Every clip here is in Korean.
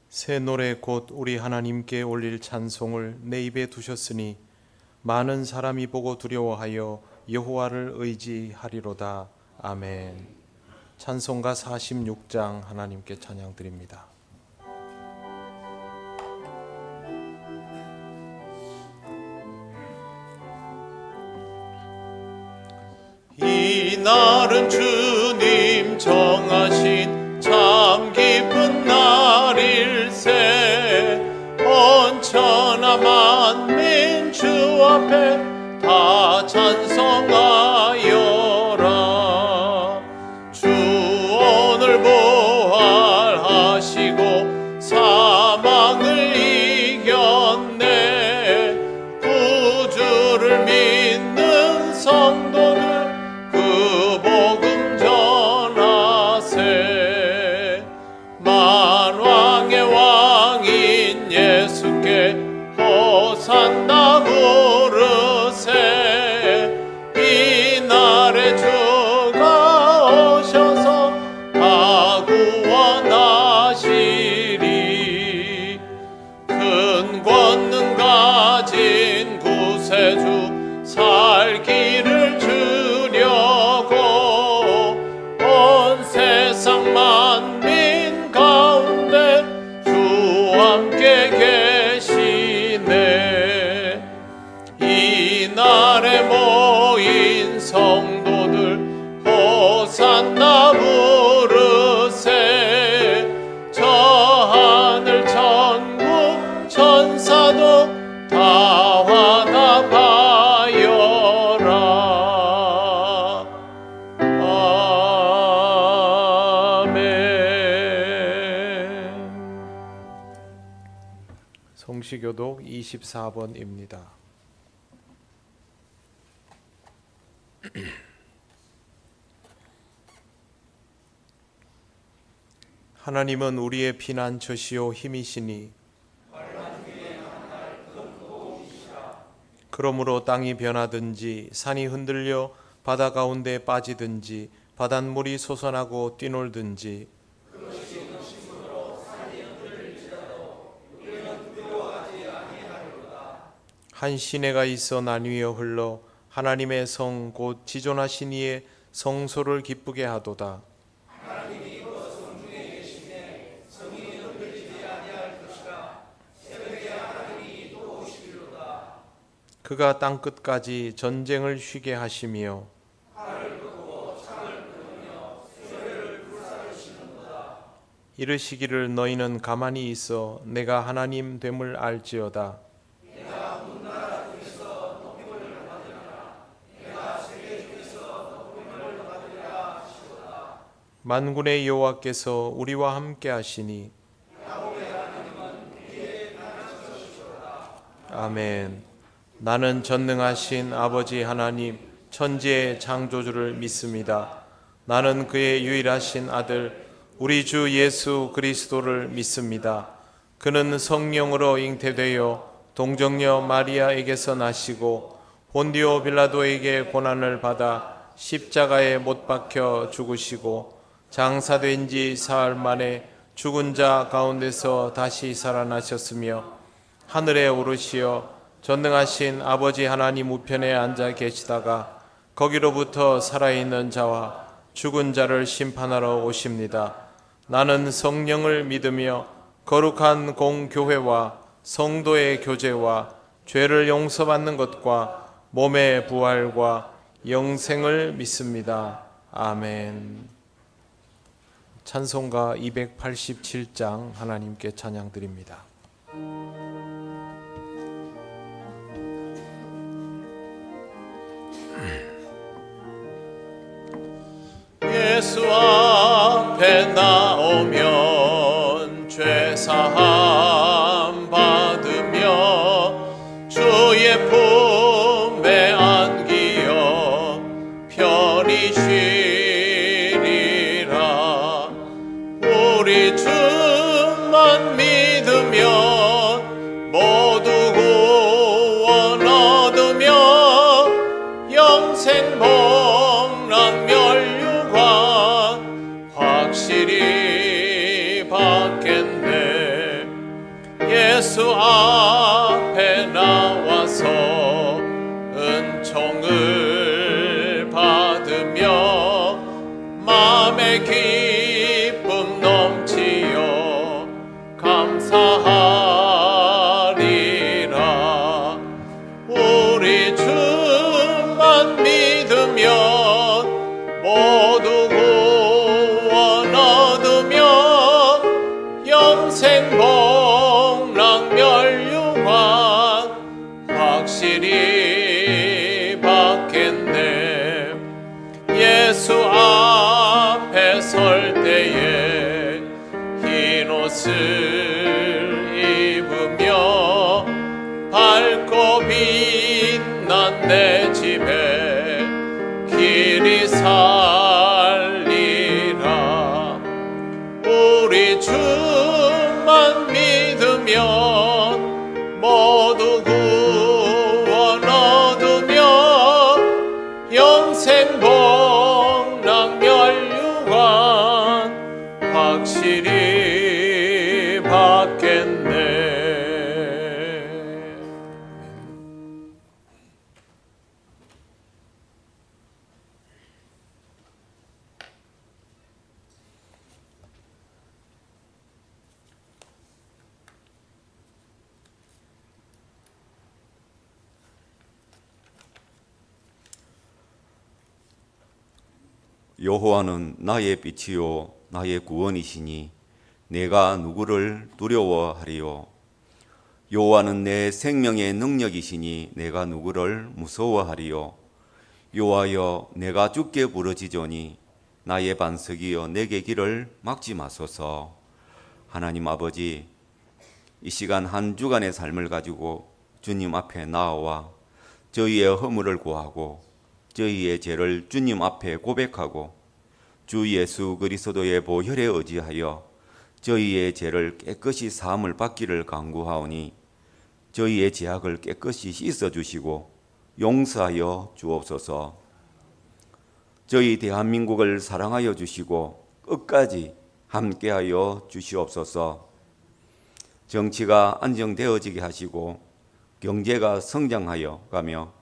새 노래 곧 우리 하나님께 올릴 찬송을 내 입에 두셨으니 많은 사람이 보고 두려워하여 여호와를 의지하리로다. 아멘. 찬송가 46장 하나님께 찬양 드립니다. 이날은 주님 정하신 참 기쁜 날일세. 온 천하 만민 주 앞에 다 찬송하여라. 주 오늘 부활하시고 사망을 이겼네. 구주를 믿는 성도들 그 복음 전하세. 만왕의 왕인 예수께 호산나 부르세. 이날에 주가 오셔서 다 구원하시리. 큰 권능 가진 구세주 살 길을 주려고 온 세상 만민 가운데 주 함께 계시네. 이날에 모인 성도들 호산나 부르세. 저 하늘 천국 천사도 다 화답하여라. 아멘. 성시교독 24번입니다. 하나님은 우리의 피난처시요 힘이시니 그러므로 땅이 변하든지 산이 흔들려 바다 가운데 빠지든지 바닷물이 솟아나고 뛰놀든지 한 시내가 있어 나뉘어 흘러 하나님의 성 곧 지존하신 이의 성소를 기쁘게 하도다. 그가 땅끝까지 전쟁을 쉬게 하시며 이르시기를 너희는 가만히 있어 내가 하나님 됨을 알지어다. 만군의 여호와께서 우리와 함께 하시니 아멘. 나는 전능하신 아버지 하나님 천지의 창조주를 믿습니다. 나는 그의 유일하신 아들 우리 주 예수 그리스도를 믿습니다. 그는 성령으로 잉태되어 동정녀 마리아에게서 나시고 본디오 빌라도에게 고난을 받아 십자가에 못 박혀 죽으시고 장사된 지 사흘 만에 죽은 자 가운데서 다시 살아나셨으며 하늘에 오르시어 전능하신 아버지 하나님 우편에 앉아 계시다가 거기로부터 살아있는 자와 죽은 자를 심판하러 오십니다. 나는 성령을 믿으며 거룩한 공교회와 성도의 교제와 죄를 용서받는 것과 몸의 부활과 영생을 믿습니다. 아멘. 찬송가 287장 하나님께 찬양 드립니다. 예수 앞에 나오면 죄사함 받으며 주의 품에 안기어 편히 쉬리라. 우리 주만 믿으면 모두 구원 얻으며 영생 복락 멸류관 확실히 받겠네. 마음의 기쁨 넘치어 감사하리라. 우리 주만 믿으면 모두 구원 얻으며 영생 복락 멸류관 확실히 받겠네. 예수 앞에 설 때에 흰 옷을 입으며 밝고 빛난 내 집에 길이 살리라. 우리 주만 믿으면 모두 구원 얻으며 영생 복락 멸류관 확실히 받겠네. 여호와는 나의 빛이요 나의 구원이시니 내가 누구를 두려워하리요. 여호와는 내 생명의 능력이시니 내가 누구를 무서워하리요. 여호와여, 내가 주께 부르짖으니 나의 반석이여 내게 길을 막지 마소서. 하나님 아버지, 이 시간 한 주간의 삶을 가지고 주님 앞에 나와 저희의 허물을 고하고 저희의 죄를 주님 앞에 고백하고 주 예수 그리스도의 보혈에 의지하여 저희의 죄를 깨끗이 사함을 받기를 간구하오니 저희의 죄악을 깨끗이 씻어주시고 용서하여 주옵소서. 저희 대한민국을 사랑하여 주시고 끝까지 함께하여 주시옵소서. 정치가 안정되어지게 하시고 경제가 성장하여 가며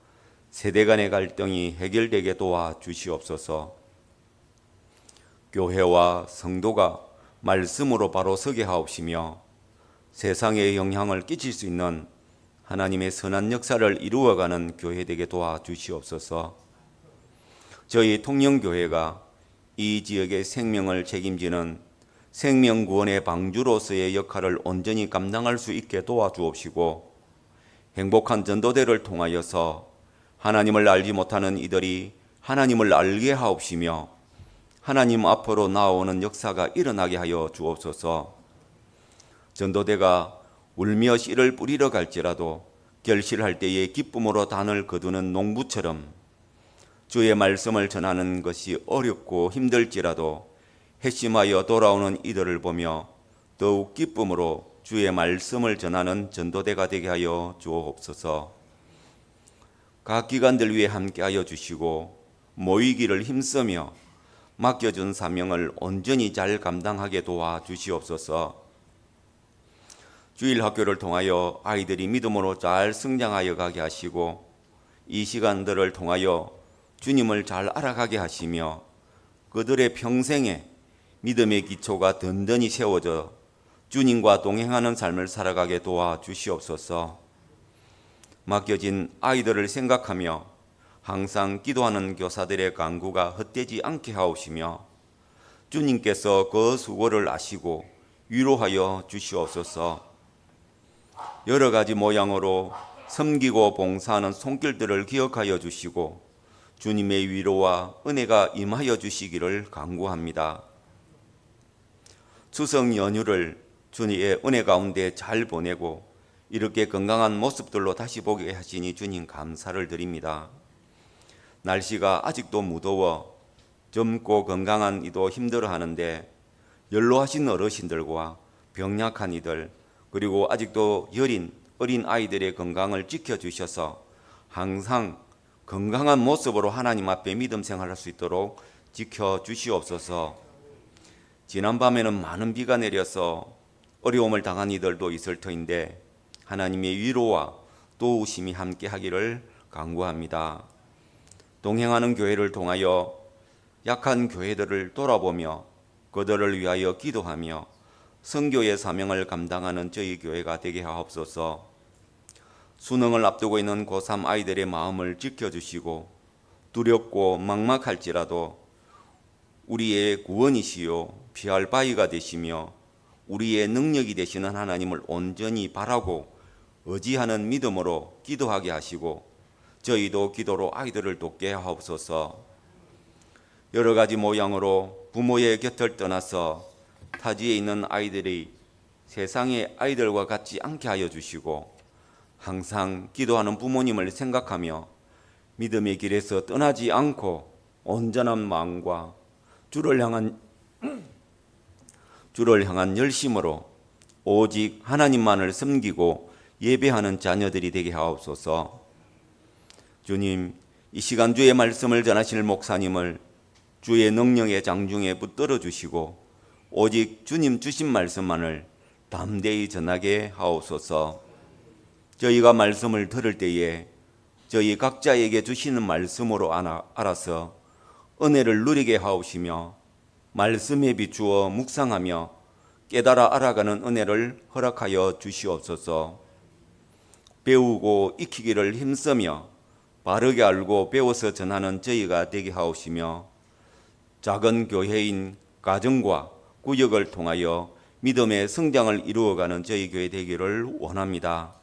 세대 간의 갈등이 해결되게 도와주시옵소서. 교회와 성도가 말씀으로 바로 서게 하옵시며 세상에 영향을 끼칠 수 있는 하나님의 선한 역사를 이루어가는 교회 되게 도와주시옵소서. 저희 통영교회가 이 지역의 생명을 책임지는 생명구원의 방주로서의 역할을 온전히 감당할 수 있게 도와주옵시고 행복한 전도대를 통하여서 하나님을 알지 못하는 이들이 하나님을 알게 하옵시며 하나님 앞으로 나아오는 역사가 일어나게 하여 주옵소서. 전도대가 울며 씨를 뿌리러 갈지라도 결실할 때에 기쁨으로 단을 거두는 농부처럼 주의 말씀을 전하는 것이 어렵고 힘들지라도 회심하여 돌아오는 이들을 보며 더욱 기쁨으로 주의 말씀을 전하는 전도대가 되게 하여 주옵소서. 각 기관들 위해 함께하여 주시고 모이기를 힘쓰며 맡겨준 사명을 온전히 잘 감당하게 도와주시옵소서. 주일 학교를 통하여 아이들이 믿음으로 잘 성장하여 가게 하시고 이 시간들을 통하여 주님을 잘 알아가게 하시며 그들의 평생에 믿음의 기초가 든든히 세워져 주님과 동행하는 삶을 살아가게 도와주시옵소서. 맡겨진 아이들을 생각하며 항상 기도하는 교사들의 간구가 헛되지 않게 하옵시며 주님께서 그 수고를 아시고 위로하여 주시옵소서. 여러 가지 모양으로 섬기고 봉사하는 손길들을 기억하여 주시고 주님의 위로와 은혜가 임하여 주시기를 간구합니다. 추석 연휴를 주님의 은혜 가운데 잘 보내고 이렇게 건강한 모습들로 다시 보게 하시니 주님 감사를 드립니다. 날씨가 아직도 무더워 젊고 건강한 이도 힘들어하는데 연로하신 어르신들과 병약한 이들 그리고 아직도 여린 어린 아이들의 건강을 지켜주셔서 항상 건강한 모습으로 하나님 앞에 믿음 생활할 수 있도록 지켜주시옵소서. 지난밤에는 많은 비가 내려서 어려움을 당한 이들도 있을 터인데 하나님의 위로와 도우심이 함께 하기를 간구합니다. 동행하는 교회를 통하여 약한 교회들을 돌아보며 그들을 위하여 기도하며 선교의 사명을 감당하는 저희 교회가 되게 하옵소서. 수능을 앞두고 있는 고3 아이들의 마음을 지켜주시고 두렵고 막막할지라도 우리의 구원이시요 피할 바위가 되시며 우리의 능력이 되시는 하나님을 온전히 바라고 의지하는 믿음으로 기도하게 하시고 저희도 기도로 아이들을 돕게 하옵소서. 여러 가지 모양으로 부모의 곁을 떠나서 타지에 있는 아이들이 세상의 아이들과 같지 않게 하여 주시고 항상 기도하는 부모님을 생각하며 믿음의 길에서 떠나지 않고 온전한 마음과 주를 향한 열심으로 오직 하나님만을 섬기고 예배하는 자녀들이 되게 하옵소서. 주님, 이 시간 주의 말씀을 전하실 목사님을 주의 능력의 장중에 붙들어 주시고 오직 주님 주신 말씀만을 담대히 전하게 하옵소서. 저희가 말씀을 들을 때에 저희 각자에게 주시는 말씀으로 알아서 은혜를 누리게 하옵시며 말씀에 비추어 묵상하며 깨달아 알아가는 은혜를 허락하여 주시옵소서. 배우고 익히기를 힘쓰며 바르게 알고 배워서 전하는 저희가 되게 하옵시며 작은 교회인 가정과 구역을 통하여 믿음의 성장을 이루어가는 저희 교회 되기를 원합니다.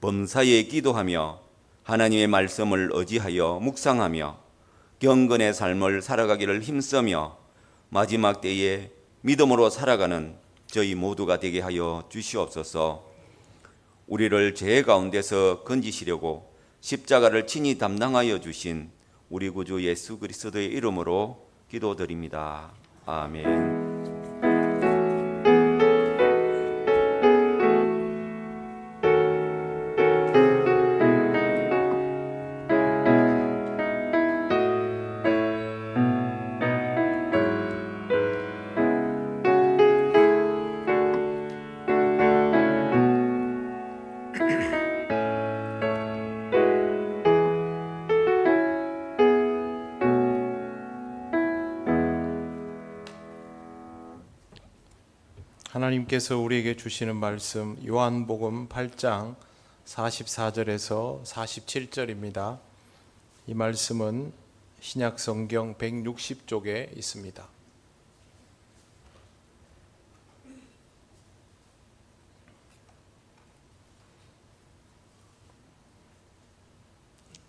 범사에 기도하며 하나님의 말씀을 의지하여 묵상하며 경건의 삶을 살아가기를 힘쓰며 마지막 때에 믿음으로 살아가는 저희 모두가 되게 하여 주시옵소서. 우리를 죄 가운데서 건지시려고 십자가를 친히 담당하여 주신 우리 구주 예수 그리스도의 이름으로 기도드립니다. 아멘. 하나님께서 우리에게 주시는 말씀 요한복음 8장 44절에서 47절입니다. 이 말씀은 신약성경 160쪽에 있습니다.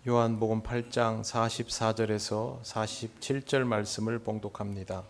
요한복음 8장 44절에서 47절 말씀을 봉독합니다.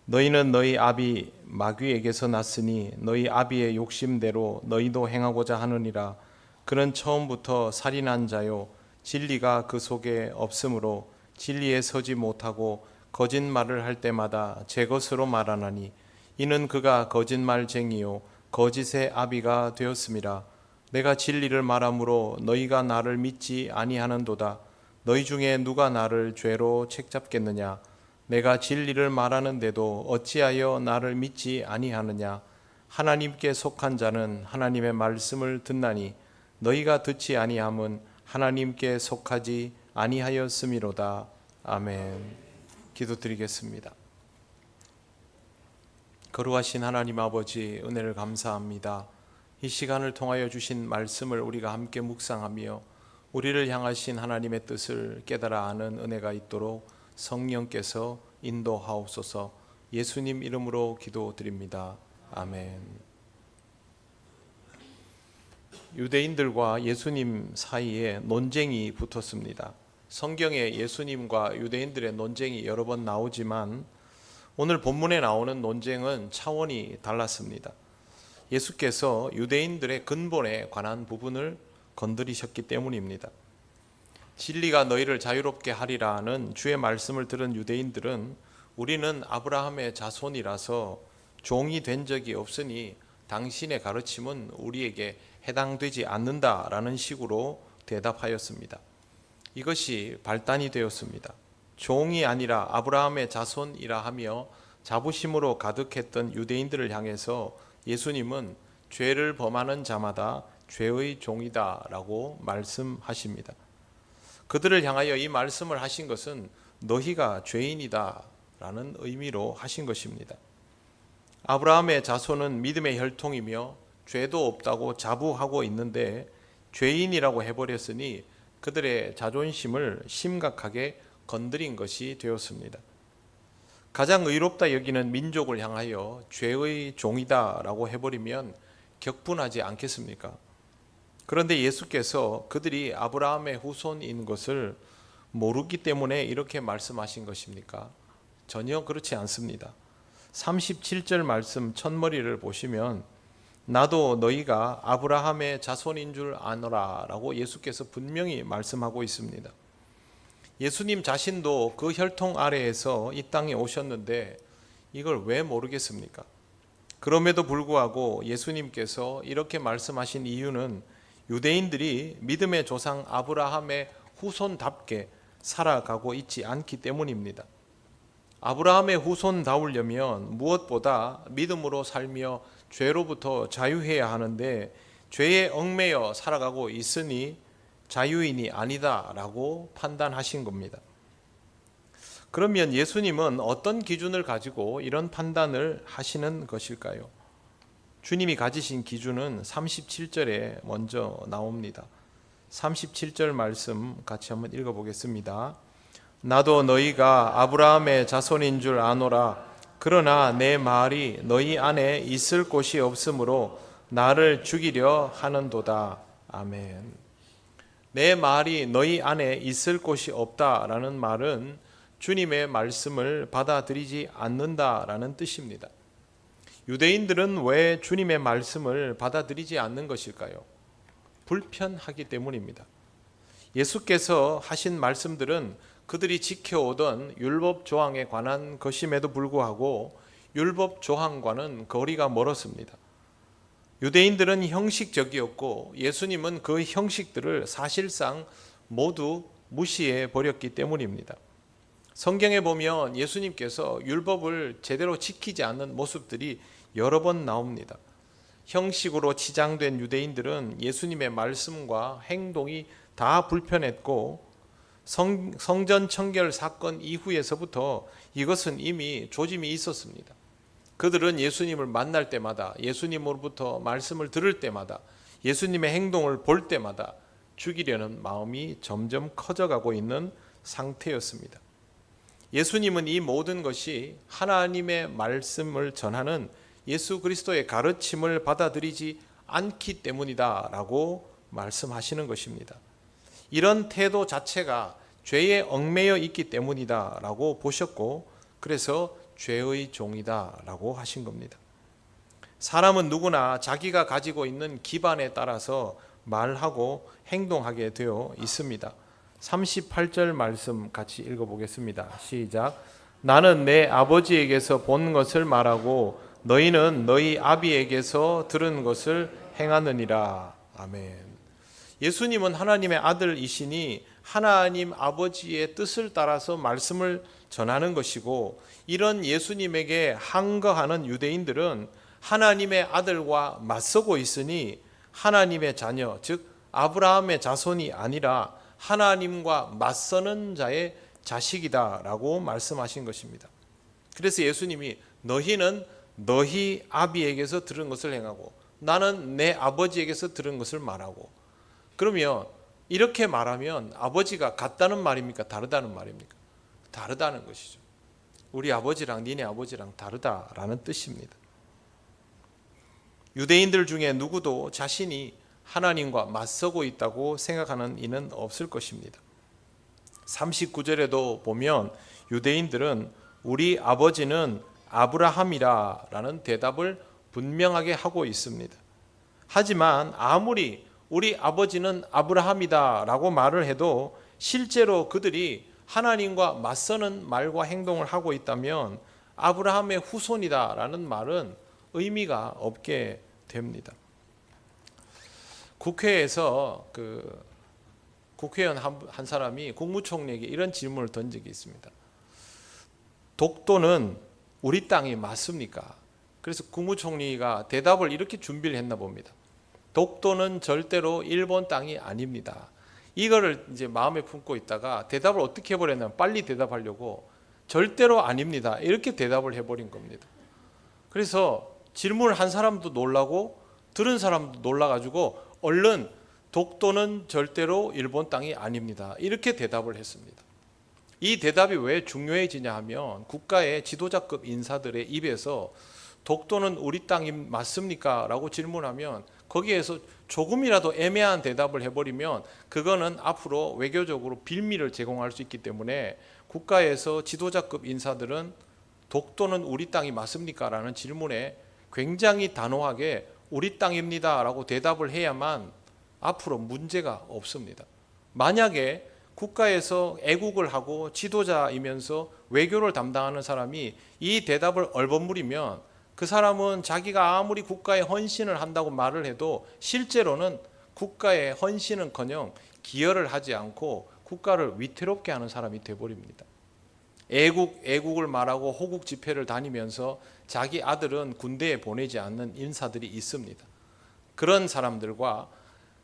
너희는 너희 아비 마귀에게서 났으니 너희 아비의 욕심대로 너희도 행하고자 하느니라. 그는 처음부터 살인한 자요 진리가 그 속에 없으므로 진리에 서지 못하고 거짓말을 할 때마다 제 것으로 말하나니 이는 그가 거짓말쟁이요 거짓의 아비가 되었음이라. 내가 진리를 말하므로 너희가 나를 믿지 아니하는도다. 너희 중에 누가 나를 죄로 책잡겠느냐? 내가 진리를 말하는데도 어찌하여 나를 믿지 아니하느냐? 하나님께 속한 자는 하나님의 말씀을 듣나니 너희가 듣지 아니함은 하나님께 속하지 아니하였음이로다. 아멘. 기도드리겠습니다. 거룩하신 하나님 아버지, 은혜를 감사합니다. 이 시간을 통하여 주신 말씀을 우리가 함께 묵상하며 우리를 향하신 하나님의 뜻을 깨달아 아는 은혜가 있도록 성령께서 인도하옵소서. 예수님 이름으로 기도드립니다. 아멘. 유대인들과 예수님 사이에 논쟁이 붙었습니다. 성경에 예수님과 유대인들의 논쟁이 여러 번 나오지만 오늘 본문에 나오는 논쟁은 차원이 달랐습니다. 예수께서 유대인들의 근본에 관한 부분을 건드리셨기 때문입니다. 진리가 너희를 자유롭게 하리라는 주의 말씀을 들은 유대인들은 우리는 아브라함의 자손이라서 종이 된 적이 없으니 당신의 가르침은 우리에게 해당되지 않는다라는 식으로 대답하였습니다. 이것이 발단이 되었습니다. 종이 아니라 아브라함의 자손이라 하며 자부심으로 가득했던 유대인들을 향해서 예수님은 죄를 범하는 자마다 죄의 종이다라고 말씀하십니다. 그들을 향하여 이 말씀을 하신 것은 너희가 죄인이다 라는 의미로 하신 것입니다. 아브라함의 자손은 믿음의 혈통이며 죄도 없다고 자부하고 있는데 죄인이라고 해버렸으니 그들의 자존심을 심각하게 건드린 것이 되었습니다. 가장 의롭다 여기는 민족을 향하여 죄의 종이다라고 해버리면 격분하지 않겠습니까? 그런데 예수께서 그들이 아브라함의 후손인 것을 모르기 때문에 이렇게 말씀하신 것입니까? 전혀 그렇지 않습니다. 37절 말씀 첫머리를 보시면 나도 너희가 아브라함의 자손인 줄 아노라 라고 예수께서 분명히 말씀하고 있습니다. 예수님 자신도 그 혈통 아래에서 이 땅에 오셨는데 이걸 왜 모르겠습니까? 그럼에도 불구하고 예수님께서 이렇게 말씀하신 이유는 유대인들이 믿음의 조상 아브라함의 후손답게 살아가고 있지 않기 때문입니다. 아브라함의 후손다우려면 무엇보다 믿음으로 살며 죄로부터 자유해야 하는데 죄에 얽매여 살아가고 있으니 자유인이 아니다라고 판단하신 겁니다. 그러면 예수님은 어떤 기준을 가지고 이런 판단을 하시는 것일까요? 주님이 가지신 기준은 37절에 먼저 나옵니다. 37절 말씀 같이 한번 읽어보겠습니다. 나도 너희가 아브라함의 자손인 줄 아노라. 그러나 내 말이 너희 안에 있을 곳이 없으므로 나를 죽이려 하는도다. 아멘. 내 말이 너희 안에 있을 곳이 없다라는 말은 주님의 말씀을 받아들이지 않는다라는 뜻입니다. 유대인들은 왜 주님의 말씀을 받아들이지 않는 것일까요? 불편하기 때문입니다. 예수께서 하신 말씀들은 그들이 지켜오던 율법 조항에 관한 것임에도 불구하고 율법 조항과는 거리가 멀었습니다. 유대인들은 형식적이었고 예수님은 그 형식들을 사실상 모두 무시해 버렸기 때문입니다. 성경에 보면 예수님께서 율법을 제대로 지키지 않는 모습들이 여러 번 나옵니다. 형식으로 치장된 유대인들은 예수님의 말씀과 행동이 다 불편했고 성전 청결 사건 이후에서부터 이것은 이미 조짐이 있었습니다. 그들은 예수님을 만날 때마다, 예수님으로부터 말씀을 들을 때마다, 예수님의 행동을 볼 때마다 죽이려는 마음이 점점 커져가고 있는 상태였습니다. 예수님은 이 모든 것이 하나님의 말씀을 전하는 예수 그리스도의 가르침을 받아들이지 않기 때문이다라고 말씀하시는 것입니다. 이런 태도 자체가 죄에 얽매여 있기 때문이다라고 보셨고 그래서 죄의 종이다라고 하신 겁니다. 사람은 누구나 자기가 가지고 있는 기반에 따라서 말하고 행동하게 되어 있습니다. 38절 말씀 같이 읽어보겠습니다. 시작. 나는 내 아버지에게서 본 것을 말하고 너희는 너희 아비에게서 들은 것을 행하느니라. 아멘. 예수님은 하나님의 아들이시니 하나님 아버지의 뜻을 따라서 말씀을 전하는 것이고 이런 예수님에게 항거하는 유대인들은 하나님의 아들과 맞서고 있으니 하나님의 자녀, 즉 아브라함의 자손이 아니라 하나님과 맞서는 자의 자식이다라고 말씀하신 것입니다. 그래서 예수님이 너희는 너희 아비에게서 들은 것을 행하고 나는 내 아버지에게서 들은 것을 말하고 그러면 이렇게 말하면 아버지가 같다는 말입니까? 다르다는 말입니까? 다르다는 것이죠. 우리 아버지랑 니네 아버지랑 다르다라는 뜻입니다. 유대인들 중에 누구도 자신이 하나님과 맞서고 있다고 생각하는 이는 없을 것입니다. 39절에도 보면 유대인들은 우리 아버지는 아브라함이라 라는 대답을 분명하게 하고 있습니다. 하지만 아무리 우리 아버지는 아브라함이다 라고 말을 해도 실제로 그들이 하나님과 맞서는 말과 행동을 하고 있다면 아브라함의 후손이다 라는 말은 의미가 없게 됩니다. 국회에서 국회의원 한 사람이 국무총리에게 이런 질문을 던진 적이 있습니다. 독도는 우리 땅이 맞습니까? 그래서 국무총리가 대답을 이렇게 준비를 했나 봅니다. 독도는 절대로 일본 땅이 아닙니다. 이거를 이제 마음에 품고 있다가 대답을 어떻게 해버렸냐면 빨리 대답하려고 절대로 아닙니다 이렇게 대답을 해버린 겁니다. 그래서 질문을 한 사람도 놀라고 들은 사람도 놀라가지고 얼른 독도는 절대로 일본 땅이 아닙니다 이렇게 대답을 했습니다. 이 대답이 왜 중요해지냐 하면 국가의 지도자급 인사들의 입에서 독도는 우리 땅이 맞습니까? 라고 질문하면 거기에서 조금이라도 애매한 대답을 해버리면 그거는 앞으로 외교적으로 빌미를 제공할 수 있기 때문에 국가에서 지도자급 인사들은 독도는 우리 땅이 맞습니까? 라는 질문에 굉장히 단호하게 우리 땅입니다 라고 대답을 해야만 앞으로 문제가 없습니다. 만약에 국가에서 애국을 하고 지도자이면서 외교를 담당하는 사람이 이 대답을 얼버무리면 그 사람은 자기가 아무리 국가에 헌신을 한다고 말을 해도 실제로는 국가에 헌신은커녕 기여를 하지 않고 국가를 위태롭게 하는 사람이 되어버립니다. 애국을 말하고 호국 집회를 다니면서 자기 아들은 군대에 보내지 않는 인사들이 있습니다. 그런 사람들과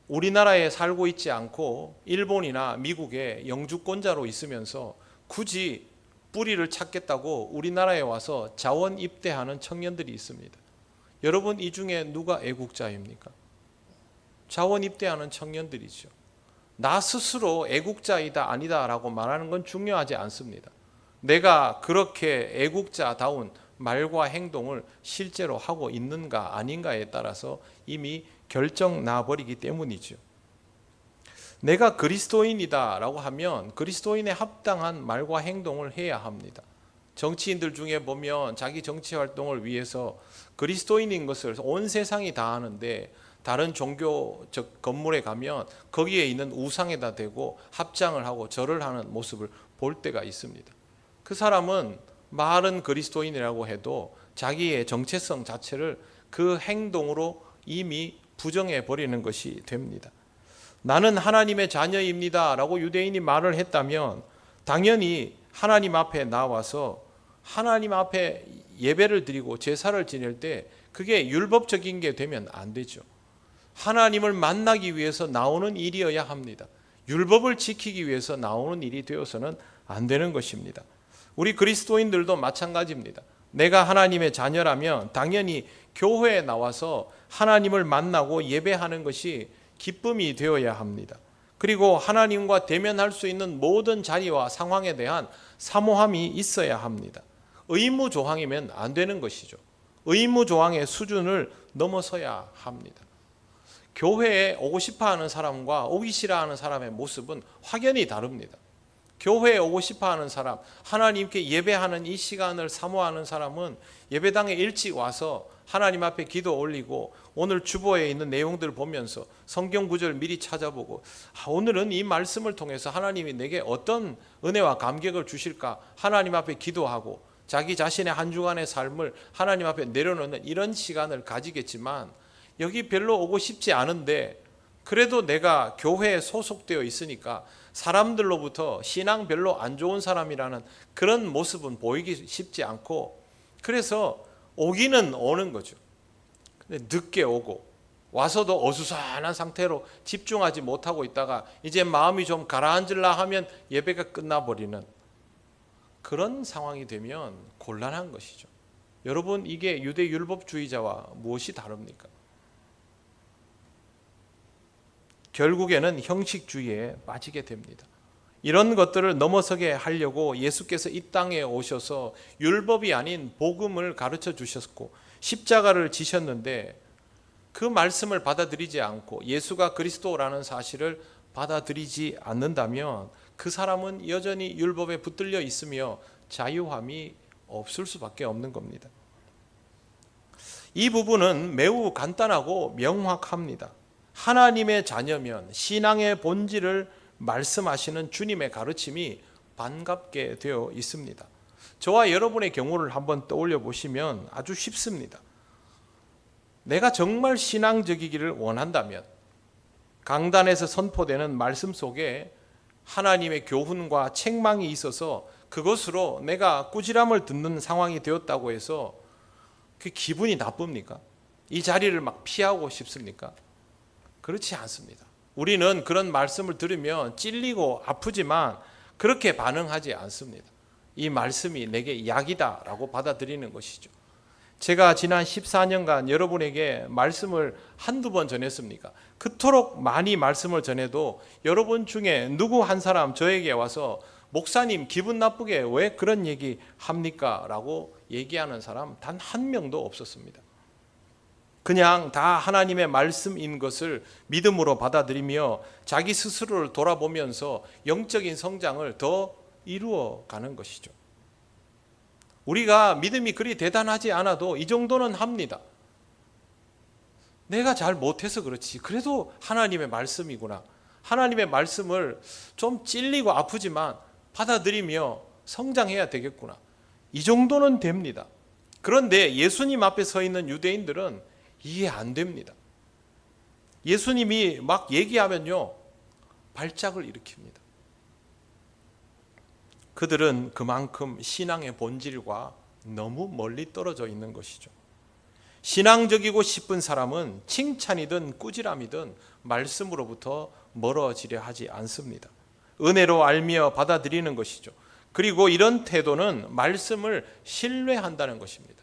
우리나라에 살고 있지 않고 일본이나 미국의 영주권자로 있으면서 굳이 뿌리를 찾겠다고 우리나라에 와서 자원 입대하는 청년들이 있습니다. 여러분 이 중에 누가 애국자입니까? 자원 입대하는 청년들이죠. 나 스스로 애국자이다 아니다 라고 말하는 건 중요하지 않습니다. 내가 그렇게 애국자다운 말과 행동을 실제로 하고 있는가 아닌가에 따라서 이미 결정 나버리기 때문이죠. 내가 그리스도인이다 라고 하면 그리스도인에 합당한 말과 행동을 해야 합니다. 정치인들 중에 보면 자기 정치 활동을 위해서 그리스도인인 것을 온 세상이 다 아는데 다른 종교적 건물에 가면 거기에 있는 우상에다 대고 합장을 하고 절을 하는 모습을 볼 때가 있습니다. 그 사람은 말은 그리스도인이라고 해도 자기의 정체성 자체를 그 행동으로 이미 부정해 버리는 것이 됩니다. 나는 하나님의 자녀입니다 라고 유대인이 말을 했다면 당연히 하나님 앞에 나와서 하나님 앞에 예배를 드리고 제사를 지낼 때 그게 율법적인 게 되면 안 되죠. 하나님을 만나기 위해서 나오는 일이어야 합니다. 율법을 지키기 위해서 나오는 일이 되어서는 안 되는 것입니다. 우리 그리스도인들도 마찬가지입니다. 내가 하나님의 자녀라면 당연히 교회에 나와서 하나님을 만나고 예배하는 것이 기쁨이 되어야 합니다. 그리고 하나님과 대면할 수 있는 모든 자리와 상황에 대한 사모함이 있어야 합니다. 의무조항이면 안 되는 것이죠. 의무조항의 수준을 넘어서야 합니다. 교회에 오고 싶어하는 사람과 오기 싫어하는 사람의 모습은 확연히 다릅니다. 교회에 오고 싶어하는 사람, 하나님께 예배하는 이 시간을 사모하는 사람은 예배당에 일찍 와서 하나님 앞에 기도 올리고 오늘 주보에 있는 내용들을 보면서 성경 구절 미리 찾아보고 오늘은 이 말씀을 통해서 하나님이 내게 어떤 은혜와 감격을 주실까 하나님 앞에 기도하고 자기 자신의 한 주간의 삶을 하나님 앞에 내려놓는 이런 시간을 가지겠지만 여기 별로 오고 싶지 않은데 그래도 내가 교회에 소속되어 있으니까 사람들로부터 신앙 별로 안 좋은 사람이라는 그런 모습은 보이기 쉽지 않고 그래서 오기는 오는 거죠. 근데 늦게 오고 와서도 어수선한 상태로 집중하지 못하고 있다가 이제 마음이 좀 가라앉으려 하면 예배가 끝나버리는 그런 상황이 되면 곤란한 것이죠. 여러분 이게 유대 율법주의자와 무엇이 다릅니까? 결국에는 형식주의에 빠지게 됩니다. 이런 것들을 넘어서게 하려고 예수께서 이 땅에 오셔서 율법이 아닌 복음을 가르쳐 주셨고 십자가를 지셨는데 그 말씀을 받아들이지 않고 예수가 그리스도라는 사실을 받아들이지 않는다면 그 사람은 여전히 율법에 붙들려 있으며 자유함이 없을 수밖에 없는 겁니다. 이 부분은 매우 간단하고 명확합니다. 하나님의 자녀면 신앙의 본질을 말씀하시는 주님의 가르침이 반갑게 되어 있습니다. 저와 여러분의 경우를 한번 떠올려 보시면 아주 쉽습니다. 내가 정말 신앙적이기를 원한다면 강단에서 선포되는 말씀 속에 하나님의 교훈과 책망이 있어서 그것으로 내가 꾸지람을 듣는 상황이 되었다고 해서 그 기분이 나쁩니까? 이 자리를 막 피하고 싶습니까? 그렇지 않습니다. 우리는 그런 말씀을 들으면 찔리고 아프지만 그렇게 반응하지 않습니다. 이 말씀이 내게 약이다라고 받아들이는 것이죠. 제가 지난 14년간 여러분에게 말씀을 한두 번 전했습니까? 그토록 많이 말씀을 전해도 여러분 중에 누구 한 사람 저에게 와서 목사님 기분 나쁘게 왜 그런 얘기 합니까? 라고 얘기하는 사람 단 한 명도 없었습니다. 그냥 다 하나님의 말씀인 것을 믿음으로 받아들이며 자기 스스로를 돌아보면서 영적인 성장을 더 이루어가는 것이죠. 우리가 믿음이 그리 대단하지 않아도 이 정도는 합니다. 내가 잘 못해서 그렇지. 그래도 하나님의 말씀이구나. 하나님의 말씀을 좀 찔리고 아프지만 받아들이며 성장해야 되겠구나. 이 정도는 됩니다. 그런데 예수님 앞에 서 있는 유대인들은 이해 안 됩니다. 예수님이 막 얘기하면요, 발작을 일으킵니다. 그들은 그만큼 신앙의 본질과 너무 멀리 떨어져 있는 것이죠. 신앙적이고 싶은 사람은 칭찬이든 꾸지람이든 말씀으로부터 멀어지려 하지 않습니다. 은혜로 알며 받아들이는 것이죠. 그리고 이런 태도는 말씀을 신뢰한다는 것입니다.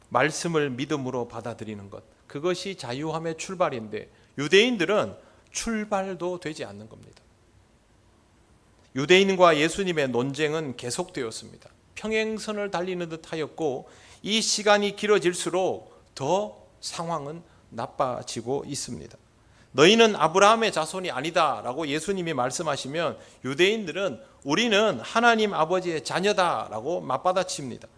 말씀을 믿음으로 받아들이는 것, 그것이 자유함의 출발인데 유대인들은 출발도 되지 않는 겁니다. 유대인과 예수님의 논쟁은 계속되었습니다. 평행선을 달리는 듯 하였고 이 시간이 길어질수록 더 상황은 나빠지고 있습니다. 너희는 아브라함의 자손이 아니다 라고 예수님이 말씀하시면 유대인들은 우리는 하나님 아버지의 자녀다 라고 맞받아칩니다.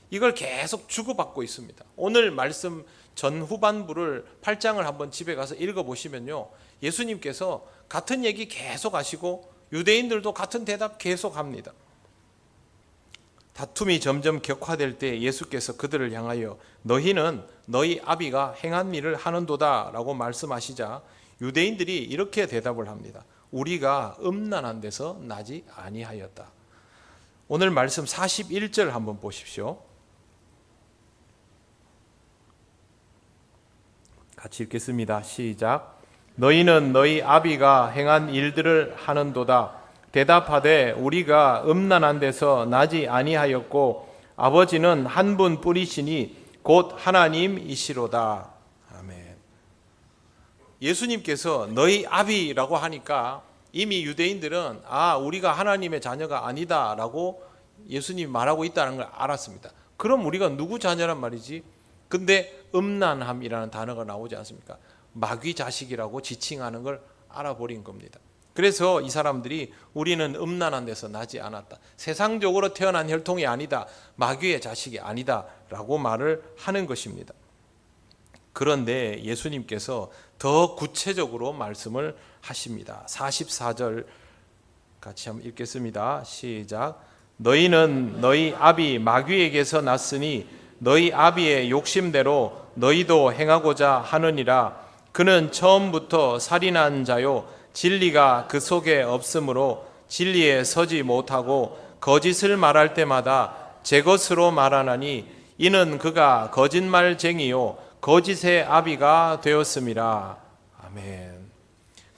이걸 계속 주고받고 있습니다. 오늘 말씀 전후반부를 8장을 한번 집에 가서 읽어보시면요, 예수님께서 같은 얘기 계속 하시고 유대인들도 같은 대답 계속합니다. 다툼이 점점 격화될 때 예수께서 그들을 향하여 너희는 너희 아비가 행한 일을 하는도다 라고 말씀하시자 유대인들이 이렇게 대답을 합니다. 우리가 음란한 데서 나지 아니하였다. 오늘 말씀 41절 한번 보십시오. 같이 읽겠습니다. 시작. 너희는 너희 아비가 행한 일들을 하는도다. 대답하되 우리가 음란한 데서 나지 아니하였고 아버지는 한 분뿐이시니 곧 하나님이시로다. 아멘. 예수님께서 너희 아비라고 하니까 이미 유대인들은 우리가 하나님의 자녀가 아니다라고 예수님이 말하고 있다는 걸 알았습니다. 그럼 우리가 누구 자녀란 말이지? 근데 음란함이라는 단어가 나오지 않습니까? 마귀 자식이라고 지칭하는 걸 알아버린 겁니다. 그래서 이 사람들이 우리는 음란한 데서 나지 않았다. 세상적으로 태어난 혈통이 아니다. 마귀의 자식이 아니다. 라고 말을 하는 것입니다. 그런데 예수님께서 더 구체적으로 말씀을 하십니다. 44절 같이 한번 읽겠습니다. 시작. 너희는 너희 아비 마귀에게서 났으니 너희 아비의 욕심대로 너희도 행하고자 하느니라. 그는 처음부터 살인한 자요 진리가 그 속에 없으므로 진리에 서지 못하고 거짓을 말할 때마다 제 것으로 말하나니 이는 그가 거짓말쟁이요 거짓의 아비가 되었음이라. 아멘.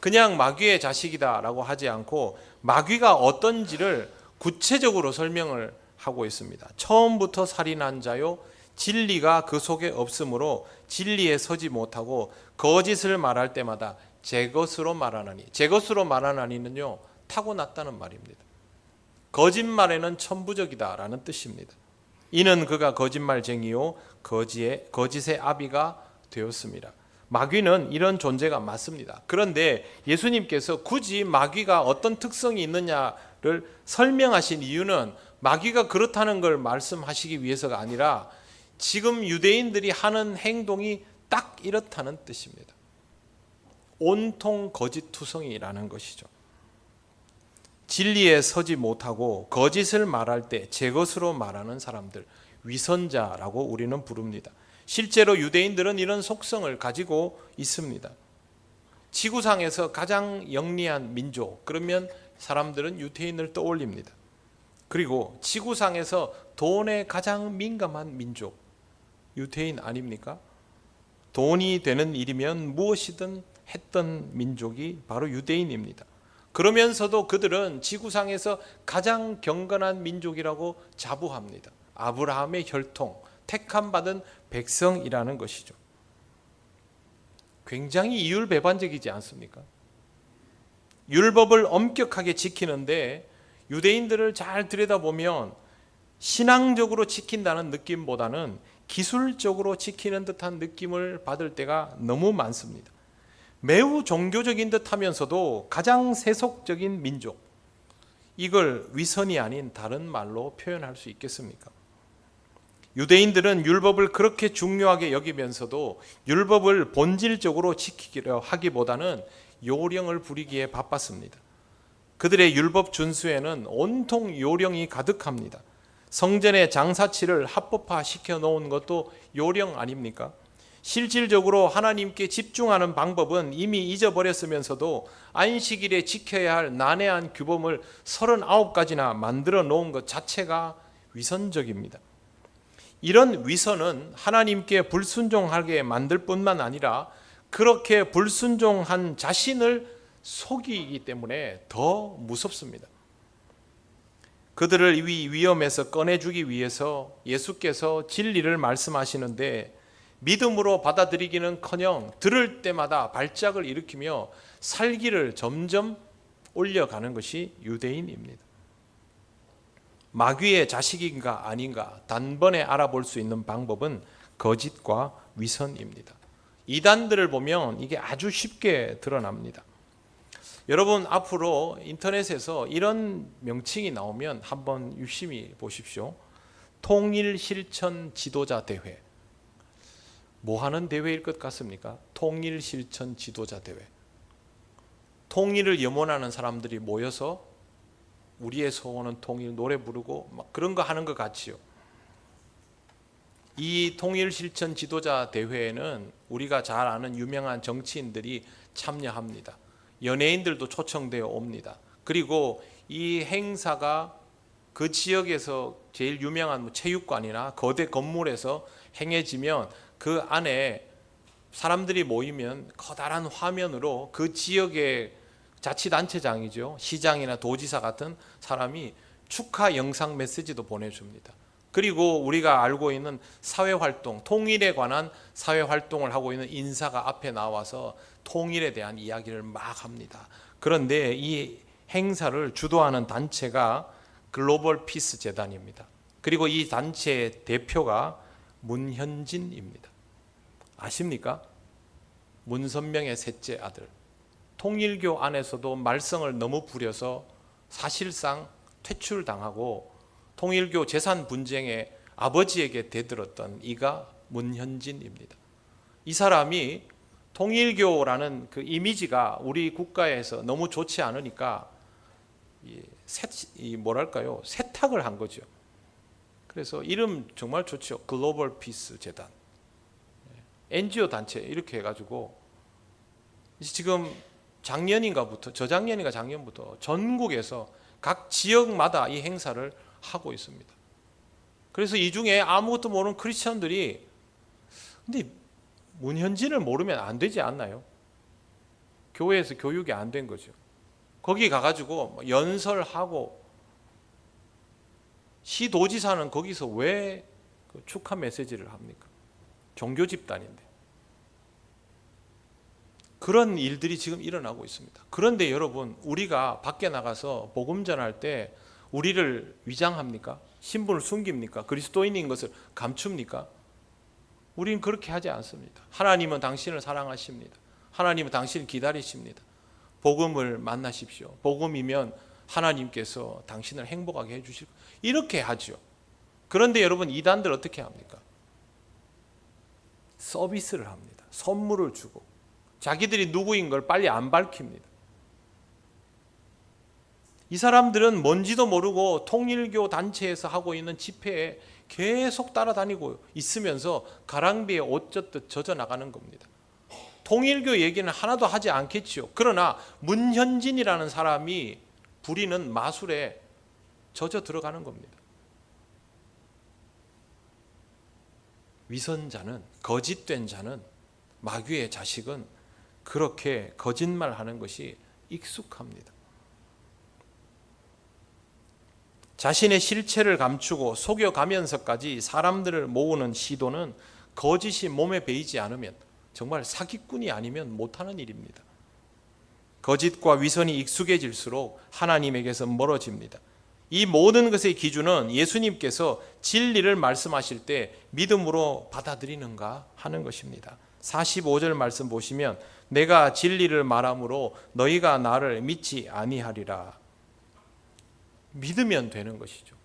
그냥 마귀의 자식이다라고 하지 않고 마귀가 어떤지를 구체적으로 설명을 하고 있습니다. 처음부터 살인한 자요 진리가 그 속에 없으므로 진리에 서지 못하고 거짓을 말할 때마다 제 것으로 말하나니, 제 것으로 말하나니는요 타고났다는 말입니다. 거짓말에는 천부적이다라는 뜻입니다. 이는 그가 거짓말쟁이요 거짓의 아비가 되었습니다. 마귀는 이런 존재가 맞습니다. 그런데 예수님께서 굳이 마귀가 어떤 특성이 있느냐를 설명하신 이유는 마귀가 그렇다는 걸 말씀하시기 위해서가 아니라 지금 유대인들이 하는 행동이 딱 이렇다는 뜻입니다. 온통 거짓투성이라는 것이죠. 진리에 서지 못하고 거짓을 말할 때 제 것으로 말하는 사람들, 위선자라고 우리는 부릅니다. 실제로 유대인들은 이런 속성을 가지고 있습니다. 지구상에서 가장 영리한 민족, 그러면 사람들은 유대인을 떠올립니다. 그리고 지구상에서 돈에 가장 민감한 민족, 유대인 아닙니까? 돈이 되는 일이면 무엇이든 했던 민족이 바로 유대인입니다. 그러면서도 그들은 지구상에서 가장 경건한 민족이라고 자부합니다. 아브라함의 혈통, 택함받은 백성이라는 것이죠. 굉장히 이율배반적이지 않습니까? 율법을 엄격하게 지키는데 유대인들을 잘 들여다보면 신앙적으로 지킨다는 느낌보다는 기술적으로 지키는 듯한 느낌을 받을 때가 너무 많습니다. 매우 종교적인 듯 하면서도 가장 세속적인 민족, 이걸 위선이 아닌 다른 말로 표현할 수 있겠습니까? 유대인들은 율법을 그렇게 중요하게 여기면서도 율법을 본질적으로 지키려 하기보다는 요령을 부리기에 바빴습니다. 그들의 율법 준수에는 온통 요령이 가득합니다. 성전의 장사치를 합법화 시켜 놓은 것도 요령 아닙니까? 실질적으로 하나님께 집중하는 방법은 이미 잊어버렸으면서도 안식일에 지켜야 할 난해한 규범을 39가지나 만들어 놓은 것 자체가 위선적입니다. 이런 위선은 하나님께 불순종하게 만들 뿐만 아니라 그렇게 불순종한 자신을 속이기 때문에 더 무섭습니다. 그들을 이 위험에서 꺼내주기 위해서 예수께서 진리를 말씀하시는데 믿음으로 받아들이기는커녕 들을 때마다 발작을 일으키며 살기를 점점 올려가는 것이 유대인입니다. 마귀의 자식인가 아닌가 단번에 알아볼 수 있는 방법은 거짓과 위선입니다. 이단들을 보면 이게 아주 쉽게 드러납니다. 여러분 앞으로 인터넷에서 이런 명칭이 나오면 한번 유심히 보십시오. 통일실천 지도자 대회. 뭐 하는 대회일 것 같습니까? 통일실천 지도자 대회. 통일을 염원하는 사람들이 모여서 우리의 소원은 통일 노래 부르고 막 그런 거 하는 것 같지요. 이 통일실천 지도자 대회에는 우리가 잘 아는 유명한 정치인들이 참여합니다. 연예인들도 초청되어 옵니다. 그리고 이 행사가 그 지역에서 제일 유명한 체육관이나 거대 건물에서 행해지면 그 안에 사람들이 모이면 커다란 화면으로 그 지역의 자치단체장이죠. 시장이나 도지사 같은 사람이 축하 영상 메시지도 보내줍니다. 그리고 우리가 알고 있는 사회활동, 통일에 관한 사회활동을 하고 있는 인사가 앞에 나와서 통일에 대한 이야기를 막 합니다. 그런데 이 행사를 주도하는 단체가 글로벌 피스 재단입니다. 그리고 이 단체의 대표가 문현진입니다. 아십니까? 문선명의 셋째 아들. 통일교 안에서도 말썽을 너무 부려서 사실상 퇴출당하고 통일교 재산 분쟁에 아버지에게 대들었던 이가 문현진입니다. 이 사람이 통일교라는 그 이미지가 우리 국가에서 너무 좋지 않으니까 세탁을 한 거죠. 그래서 이름 정말 좋죠. 글로벌 피스 재단, NGO 단체 이렇게 해가지고 지금 저작년인가 작년부터 전국에서 각 지역마다 이 행사를 하고 있습니다. 그래서 이 중에 아무것도 모르는 크리스천들이 근데 문현진을 모르면 안 되지 않나요? 교회에서 교육이 안 된 거죠. 거기 가가지고 연설하고 시도지사는 거기서 왜 축하 메시지를 합니까? 종교 집단인데. 그런 일들이 지금 일어나고 있습니다. 그런데 여러분, 우리가 밖에 나가서 복음 전할 때 우리를 위장합니까? 신분을 숨깁니까? 그리스도인인 것을 감춥니까? 우리는 그렇게 하지 않습니다. 하나님은 당신을 사랑하십니다. 하나님은 당신을 기다리십니다. 복음을 만나십시오. 복음이면 하나님께서 당신을 행복하게 해주실 거예요. 이렇게 하죠. 그런데 여러분, 이단들 어떻게 합니까? 서비스를 합니다. 선물을 주고 자기들이 누구인 걸 빨리 안 밝힙니다. 이 사람들은 뭔지도 모르고 통일교 단체에서 하고 있는 집회에 계속 따라다니고 있으면서 가랑비에 옷 젖듯 젖어 나가는 겁니다. 통일교 얘기는 하나도 하지 않겠지요. 그러나 문현진이라는 사람이 부리는 마술에 젖어 들어가는 겁니다. 위선자는, 거짓된 자는, 마귀의 자식은 그렇게 거짓말하는 것이 익숙합니다. 자신의 실체를 감추고 속여가면서까지 사람들을 모으는 시도는 거짓이 몸에 배이지 않으면, 정말 사기꾼이 아니면 못하는 일입니다. 거짓과 위선이 익숙해질수록 하나님에게서 멀어집니다. 이 모든 것의 기준은 예수님께서 진리를 말씀하실 때 믿음으로 받아들이는가 하는 것입니다. 45절 말씀 보시면 내가 진리를 말함으로 너희가 나를 믿지 아니하리라. 믿으면 되는 것이죠.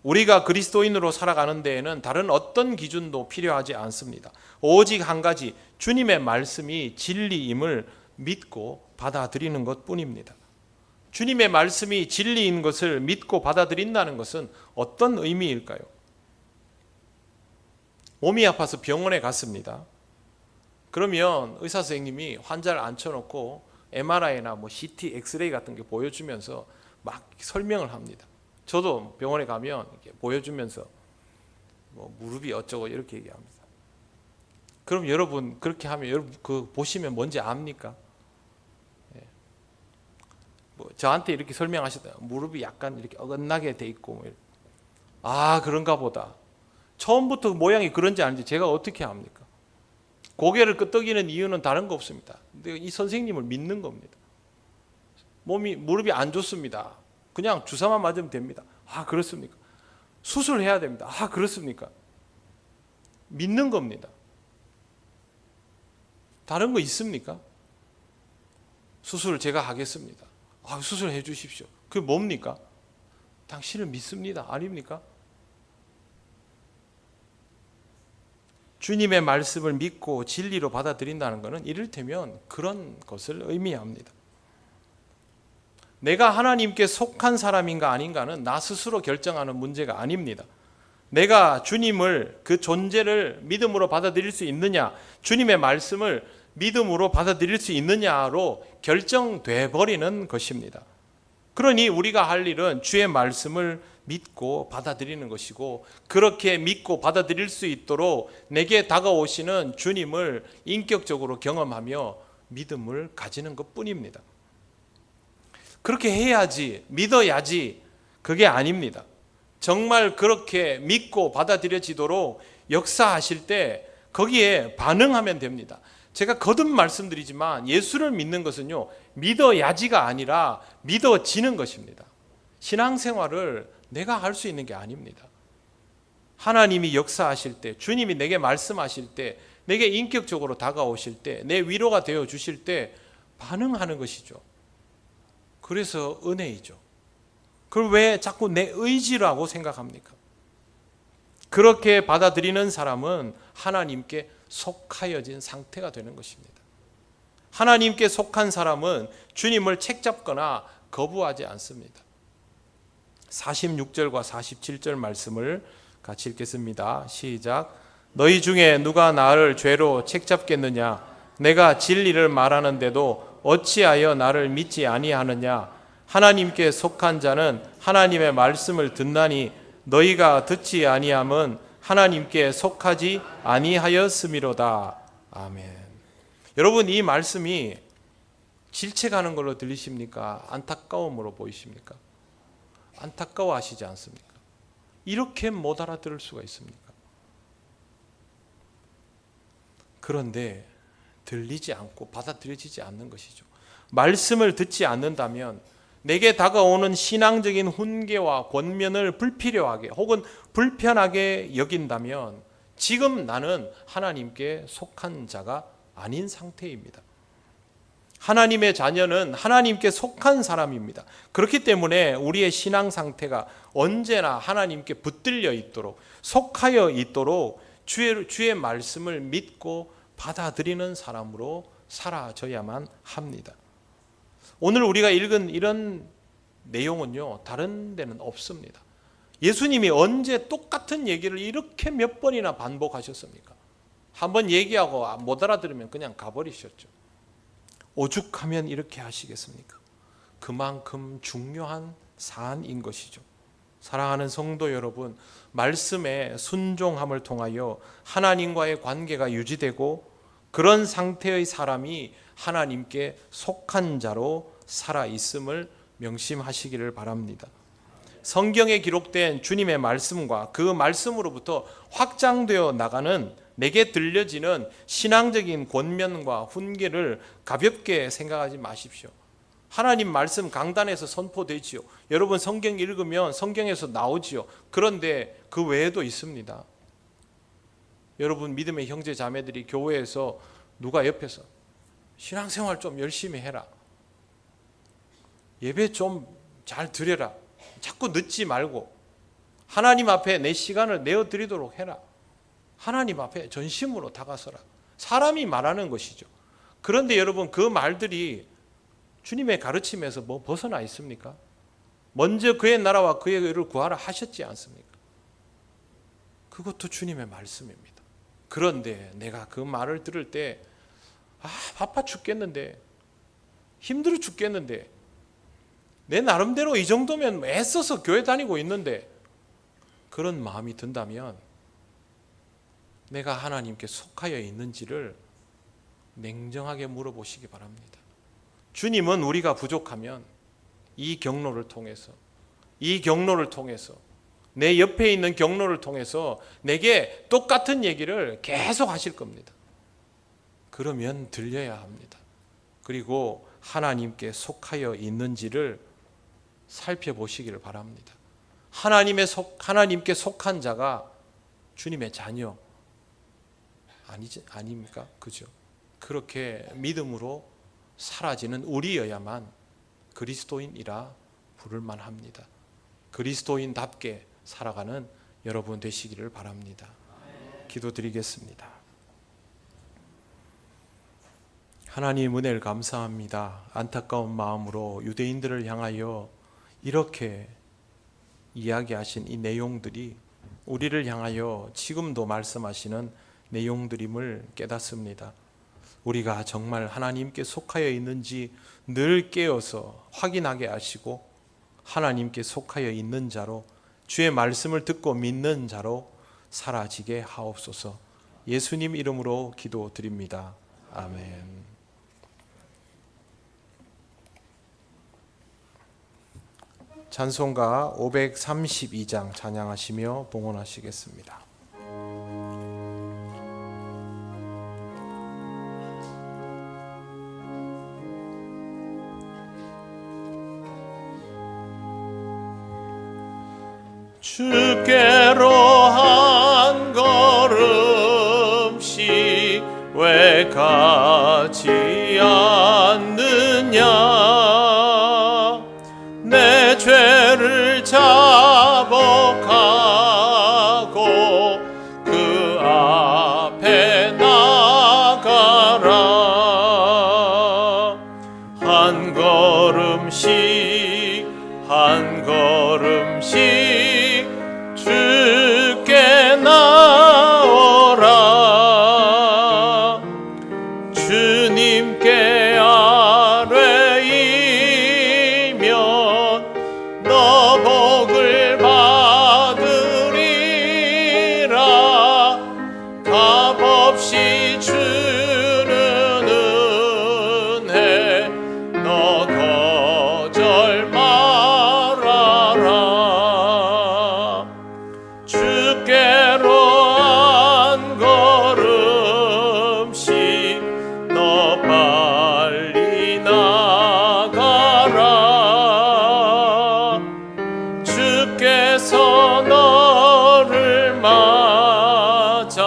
우리가 그리스도인으로 살아가는 데에는 다른 어떤 기준도 필요하지 않습니다. 오직 한 가지, 주님의 말씀이 진리임을 믿고 받아들이는 것뿐입니다. 주님의 말씀이 진리인 것을 믿고 받아들인다는 것은 어떤 의미일까요? 몸이 아파서 병원에 갔습니다. 그러면 의사 선생님이 환자를 앉혀놓고 MRI나 CT, 엑스레이 같은 게 보여주면서 막 설명을 합니다. 저도 병원에 가면 이렇게 보여주면서 무릎이 어쩌고 이렇게 얘기합니다. 그럼 여러분 그렇게 하면 여러분 그 보시면 뭔지 압니까? 저한테 이렇게 설명하시다. 무릎이 약간 이렇게 어긋나게 돼 있고, 아 그런가 보다. 처음부터 모양이 그런지 아닌지 제가 어떻게 합니까? 고개를 끄덕이는 이유는 다른 거 없습니다. 근데 이 선생님을 믿는 겁니다. 무릎이 안 좋습니다. 그냥 주사만 맞으면 됩니다. 아 그렇습니까? 수술해야 됩니다. 아 그렇습니까? 믿는 겁니다. 다른 거 있습니까? 수술을 제가 하겠습니다. 아, 수술해 주십시오. 그게 뭡니까? 당신을 믿습니다. 아닙니까? 주님의 말씀을 믿고 진리로 받아들인다는 것은 이를테면 그런 것을 의미합니다. 내가 하나님께 속한 사람인가 아닌가는 나 스스로 결정하는 문제가 아닙니다. 내가 주님을, 그 존재를 믿음으로 받아들일 수 있느냐, 주님의 말씀을 믿음으로 받아들일 수 있느냐로 결정돼 버리는 것입니다. 그러니 우리가 할 일은 주의 말씀을 믿고 받아들이는 것이고, 그렇게 믿고 받아들일 수 있도록 내게 다가오시는 주님을 인격적으로 경험하며 믿음을 가지는 것뿐입니다. 그렇게 해야지, 믿어야지, 그게 아닙니다. 정말 그렇게 믿고 받아들여지도록 역사하실 때 거기에 반응하면 됩니다. 제가 거듭 말씀드리지만 예수를 믿는 것은요, 믿어야지가 아니라 믿어지는 것입니다. 신앙생활을 내가 할 수 있는 게 아닙니다. 하나님이 역사하실 때, 주님이 내게 말씀하실 때, 내게 인격적으로 다가오실 때, 내 위로가 되어 주실 때 반응하는 것이죠. 그래서 은혜이죠. 그걸 왜 자꾸 내 의지라고 생각합니까? 그렇게 받아들이는 사람은 하나님께 속하여진 상태가 되는 것입니다. 하나님께 속한 사람은 주님을 책잡거나 거부하지 않습니다. 46절과 47절 말씀을 같이 읽겠습니다. 시작. 너희 중에 누가 나를 죄로 책잡겠느냐? 내가 진리를 말하는데도 어찌하여 나를 믿지 아니하느냐? 하나님께 속한 자는 하나님의 말씀을 듣나니 너희가 듣지 아니함은 하나님께 속하지 아니하였음이로다. 아멘. 여러분, 이 말씀이 질책하는 걸로 들리십니까? 안타까움으로 보이십니까? 안타까워하시지 않습니까? 이렇게 못 알아들을 수가 있습니까? 그런데 들리지 않고 받아들여지지 않는 것이죠. 말씀을 듣지 않는다면 내게 다가오는 신앙적인 훈계와 권면을 불필요하게 혹은 불편하게 여긴다면 지금 나는 하나님께 속한 자가 아닌 상태입니다. 하나님의 자녀는 하나님께 속한 사람입니다. 그렇기 때문에 우리의 신앙 상태가 언제나 하나님께 붙들려 있도록, 속하여 있도록 주의 말씀을 믿고 받아들이는 사람으로 살아져야만 합니다. 오늘 우리가 읽은 이런 내용은요, 다른 데는 없습니다. 예수님이 언제 똑같은 얘기를 이렇게 몇 번이나 반복하셨습니까? 한번 얘기하고 못 알아들으면 그냥 가버리셨죠. 오죽하면 이렇게 하시겠습니까? 그만큼 중요한 사안인 것이죠. 사랑하는 성도 여러분, 말씀의 순종함을 통하여 하나님과의 관계가 유지되고 그런 상태의 사람이 하나님께 속한 자로 살아 있음을 명심하시기를 바랍니다. 성경에 기록된 주님의 말씀과 그 말씀으로부터 확장되어 나가는 내게 들려지는 신앙적인 권면과 훈계를 가볍게 생각하지 마십시오. 하나님 말씀 강단에서 선포되지요. 여러분 성경 읽으면 성경에서 나오지요. 그런데 그 외에도 있습니다. 여러분 믿음의 형제 자매들이 교회에서 누가 옆에서 신앙생활 좀 열심히 해라, 예배 좀 잘 드려라, 자꾸 늦지 말고 하나님 앞에 내 시간을 내어드리도록 해라, 하나님 앞에 전심으로 다가서라, 사람이 말하는 것이죠. 그런데 여러분 그 말들이 주님의 가르침에서 뭐 벗어나 있습니까? 먼저 그의 나라와 그의 의를 구하라 하셨지 않습니까? 그것도 주님의 말씀입니다. 그런데 내가 그 말을 들을 때 바빠 죽겠는데, 힘들어 죽겠는데, 내 나름대로 이 정도면 애써서 교회 다니고 있는데, 그런 마음이 든다면 내가 하나님께 속하여 있는지를 냉정하게 물어보시기 바랍니다. 주님은 우리가 부족하면 이 경로를 통해서 내 옆에 있는 경로를 통해서 내게 똑같은 얘기를 계속 하실 겁니다. 그러면 들려야 합니다. 그리고 하나님께 속하여 있는지를 살펴보시기를 바랍니다. 하나님께 속한 자가 주님의 자녀 아닙니까? 그죠? 그렇게 믿음으로 사라지는 우리여야만 그리스도인이라 부를 만합니다. 그리스도인답게 살아가는 여러분 되시기를 바랍니다. 기도드리겠습니다. 하나님 은혜를 감사합니다. 안타까운 마음으로 유대인들을 향하여 이렇게 이야기하신 이 내용들이 우리를 향하여 지금도 말씀하시는 내용들임을 깨닫습니다. 우리가 정말 하나님께 속하여 있는지 늘 깨어서 확인하게 하시고 하나님께 속하여 있는 자로, 주의 말씀을 듣고 믿는 자로 사라지게 하옵소서. 예수님 이름으로 기도드립니다. 아멘. 찬송가 532장 찬양하시며 봉헌하시겠습니다. 주께로 한 걸음씩 왜 가지 않느냐, 내 죄를 자복하고 그 앞에 나가라. 한 걸음씩 한 걸음씩 주께 나오라. 주님께 아뢰이면 너 복을 받으리라. 값없이 주는 은혜 너 거절 말아라. 주께로 한 걸음씩 너 빨리 나가라. 주께서 너를 맞아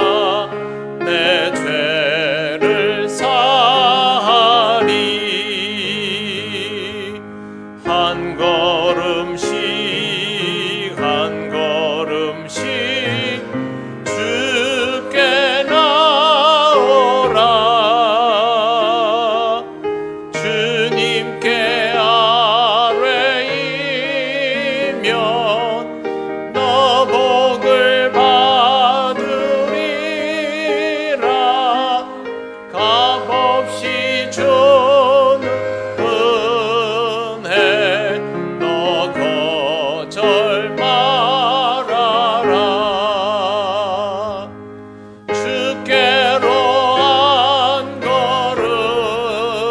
내 죄를 사하리. 한 걸음씩 한 걸음씩 주께 나오라. 주님께 아뢰이면 너 복을 받으리라. 값없이 주는 은혜 너 거절 말아라. 주께로 한 걸음씩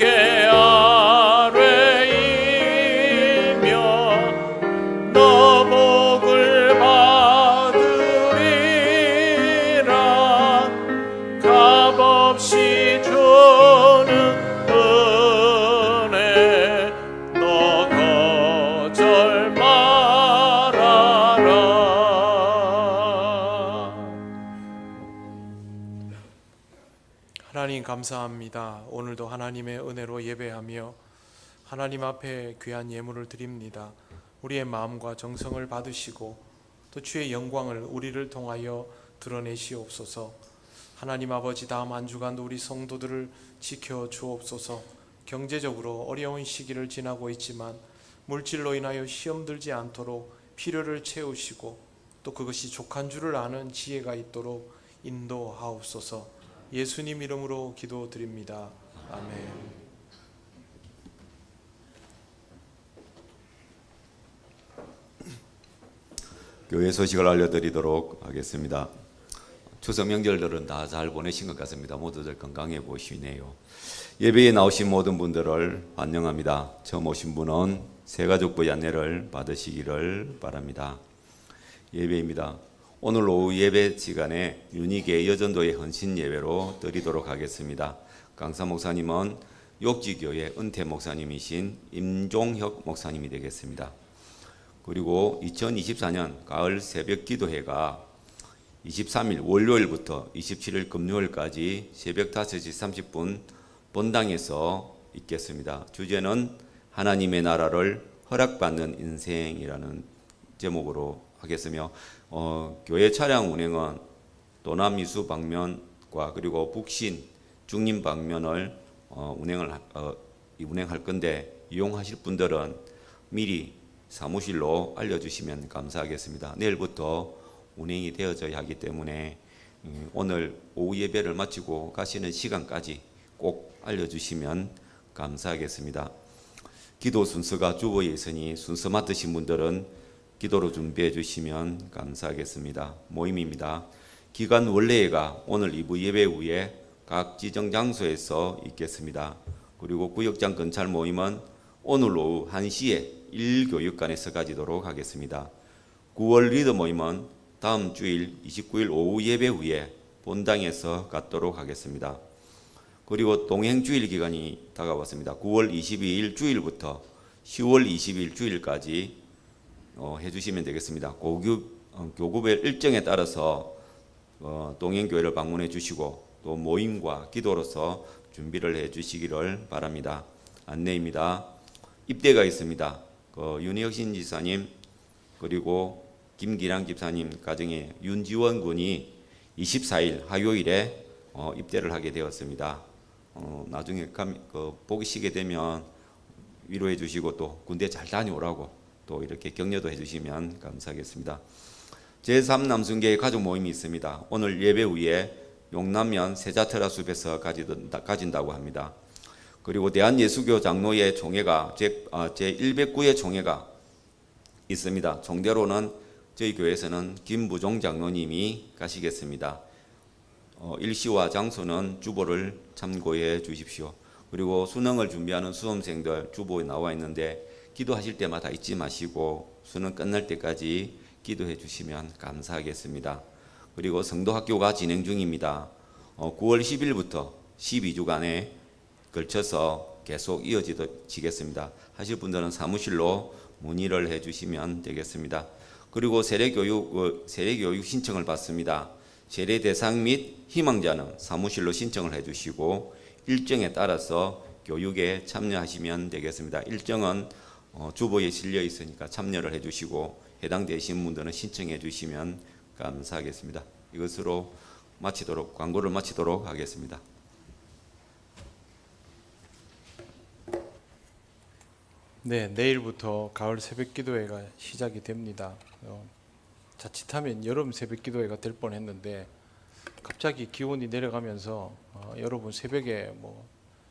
주의 아뢰이며 너 복을 받으리라. 값없이 주는 은혜 너 거절 말아라. 하나님 감사합니다. 오늘도 하나님의 은혜로 예배하며 하나님 앞에 귀한 예물을 드립니다. 우리의 마음과 정성을 받으시고 또 주의 영광을 우리를 통하여 드러내시옵소서. 하나님 아버지, 다음 한 주간도 우리 성도들을 지켜 주옵소서. 경제적으로 어려운 시기를 지나고 있지만 물질로 인하여 시험 들지 않도록 필요를 채우시고 또 그것이 족한 줄을 아는 지혜가 있도록 인도하옵소서. 예수님 이름으로 기도드립니다. 아멘. 교회 소식을 알려드리도록 하겠습니다. 추석 명절들은 다 잘 보내신 것 같습니다. 모두들 건강해 보시네요. 예배에 나오신 모든 분들을 환영합니다. 처음 오신 분은 새가족부의 안내를 받으시기를 바랍니다. 예배입니다. 오늘 오후 예배 시간에 윤희계 여전도의 헌신 예배로 드리도록 하겠습니다. 강사 목사님은 욕지교회 은퇴 목사님이신 임종혁 목사님이 되겠습니다. 그리고 2024년 가을 새벽 기도회가 23일 월요일부터 27일 금요일까지 새벽 5시 30분 본당에서 있겠습니다. 주제는 하나님의 나라를 허락받는 인생이라는 제목으로 하겠으며 교회 차량 운행은 도남미수 방면과 그리고 북신 중림 방면을 운행할 건데 이용하실 분들은 미리 사무실로 알려주시면 감사하겠습니다. 내일부터 운행이 되어져야 하기 때문에 오늘 오후 예배를 마치고 가시는 시간까지 꼭 알려주시면 감사하겠습니다. 기도 순서가 주보에 있으니 순서 맡으신 분들은 기도로 준비해 주시면 감사하겠습니다. 모임입니다. 기간 원래회가 오늘 2부 예배 후에 각 지정 장소에서 있겠습니다. 그리고 구역장 근찰 모임은 오늘 오후 1시에 1교육관에서 가지도록 하겠습니다. 9월 리더 모임은 다음 주일 29일 오후 예배 후에 본당에서 갖도록 하겠습니다. 그리고 동행주일 기간이 다가왔습니다. 9월 22일 주일부터 10월 20일 주일까지 해주시면 되겠습니다. 교구별 일정에 따라서 동행교회를 방문해 주시고 또 모임과 기도로서 준비를 해 주시기를 바랍니다. 안내입니다. 입대가 있습니다. 윤혁신 지사님 그리고 김기랑 집사님 가정에 윤지원 군이 24일 화요일에 입대를 하게 되었습니다. 나중에 보시게 되면 위로해 주시고 또 군대 잘 다녀오라고 또 이렇게 격려도 해주시면 감사하겠습니다. 제3남순계의 가족 모임이 있습니다. 오늘 예배 후에 용남면 세자테라숲에서 가진다고 합니다. 그리고 대한예수교 장로회 총회가 제109회 총회가 있습니다. 총대로는 저희 교회에서는 김부종 장로님이 가시겠습니다. 일시와 장소는 주보를 참고해 주십시오. 그리고 수능을 준비하는 수험생들 주보에 나와 있는데 기도하실 때마다 잊지 마시고 수능 끝날 때까지 기도해 주시면 감사하겠습니다. 그리고 성도학교가 진행 중입니다. 9월 10일부터 12주간에 걸쳐서 계속 이어지겠습니다. 하실 분들은 사무실로 문의를 해 주시면 되겠습니다. 그리고 세례교육 신청을 받습니다. 세례 대상 및 희망자는 사무실로 신청을 해 주시고 일정에 따라서 교육에 참여하시면 되겠습니다. 일정은 주보에 실려 있으니까 참여를 해 주시고 해당되신 분들은 신청해 주시면 감사하겠습니다. 이것으로 광고를 마치도록 하겠습니다. 네, 내일부터 가을 새벽 기도회가 시작이 됩니다. 자칫하면 여름 새벽 기도회가 될 뻔했는데 갑자기 기온이 내려가면서 여러분 새벽에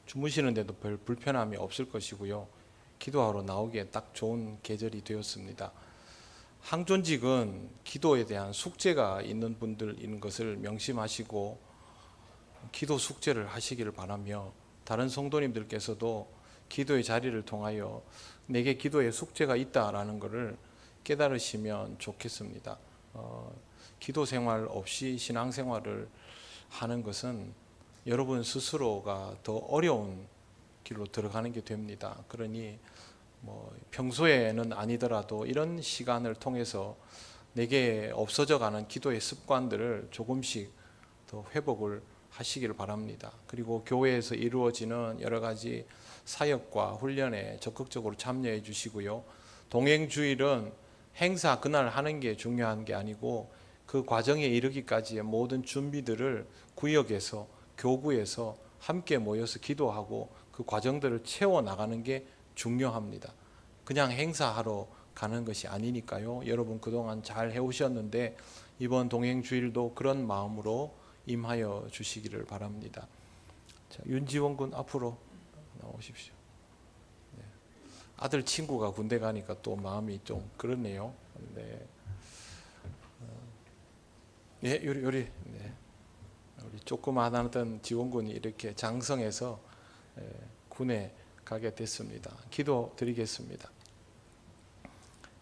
주무시는데도 별 불편함이 없을 것이고요. 기도하러 나오기에 딱 좋은 계절이 되었습니다. 항존직은 기도에 대한 숙제가 있는 분들인 것을 명심하시고 기도 숙제를 하시기를 바라며 다른 성도님들께서도 기도의 자리를 통하여 내게 기도의 숙제가 있다라는 것을 깨달으시면 좋겠습니다. 기도 생활 없이 신앙생활을 하는 것은 여러분 스스로가 더 어려운 길로 들어가는 게 됩니다. 그러니 평소에는 아니더라도 이런 시간을 통해서 내게 없어져 가는 기도의 습관들을 조금씩 더 회복을 하시기를 바랍니다. 그리고 교회에서 이루어지는 여러 가지 사역과 훈련에 적극적으로 참여해 주시고요. 동행주일은 행사 그날 하는 게 중요한 게 아니고 그 과정에 이르기까지의 모든 준비들을 구역에서 교구에서 함께 모여서 기도하고 그 과정들을 채워 나가는 게 중요합니다. 그냥 행사하러 가는 것이 아니니까요. 여러분 그동안 잘 해오셨는데 이번 동행주일도 그런 마음으로 임하여 주시기를 바랍니다. 자, 윤지원 군 앞으로 나오십시오. 네. 아들 친구가 군대 가니까 또 마음이 좀 그렇네요. 네. 네, 요리. 네. 우리 조그마하던 지원군이 이렇게 장성해서 군에 가게 됐습니다. 기도 드리겠습니다.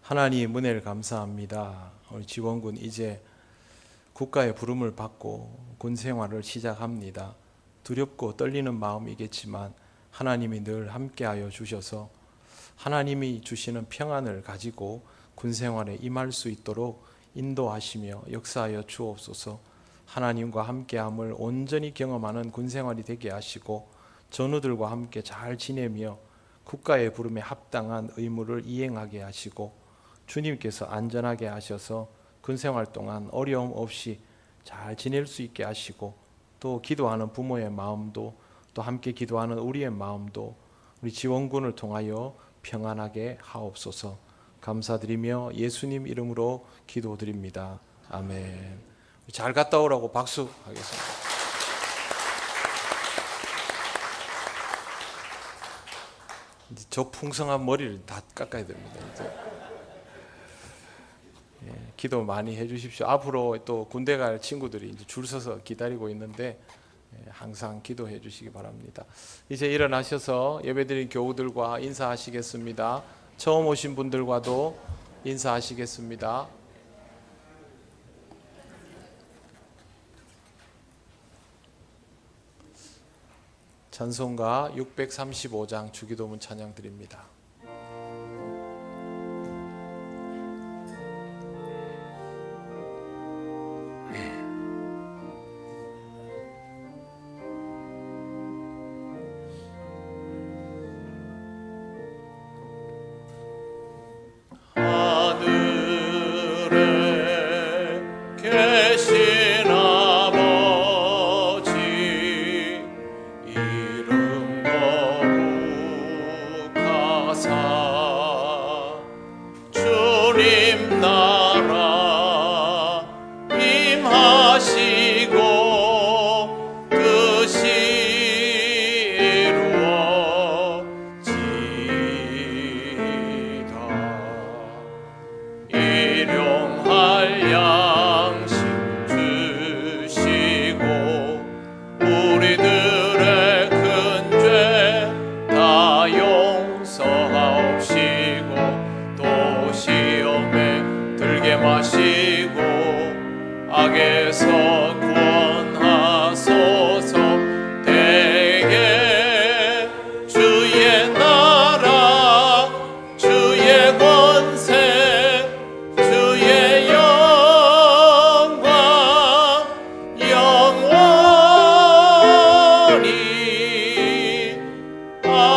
하나님 은혜를 감사합니다. 우리 지원군 이제 국가의 부름을 받고 군 생활을 시작합니다. 두렵고 떨리는 마음이겠지만 하나님이 늘 함께하여 주셔서 하나님이 주시는 평안을 가지고 군 생활에 임할 수 있도록 인도하시며 역사하여 주옵소서. 하나님과 함께함을 온전히 경험하는 군 생활이 되게 하시고 전우들과 함께 잘 지내며 국가의 부름에 합당한 의무를 이행하게 하시고 주님께서 안전하게 하셔서 군생활 동안 어려움 없이 잘 지낼 수 있게 하시고 또 기도하는 부모의 마음도 또 함께 기도하는 우리의 마음도 우리 지원군을 통하여 평안하게 하옵소서. 감사드리며 예수님 이름으로 기도드립니다. 아멘. 잘 갔다 오라고 박수 하겠습니다. 이제 저 풍성한 머리를 다 깎아야 됩니다. 이제. 기도 많이 해주십시오. 앞으로 또 군대 갈 친구들이 이제 줄 서서 기다리고 있는데 항상 기도해 주시기 바랍니다. 이제 일어나셔서 예배드린 교우들과 인사하시겠습니다. 처음 오신 분들과도 인사하시겠습니다. 찬송가 635장 주기도문 찬양 드립니다. 하늘에 계신 아버지 이름 거룩하사 주님 나라 임하시고 뜻이 이루어지이다. 일용할 양식 주시고 우리들의 큰 죄 다 용서하옵시고 또 시험에 들게 마시고 악에서 구원하소서. 대개 주의 나라 주의 권세 주의 영광 영원히 아멘.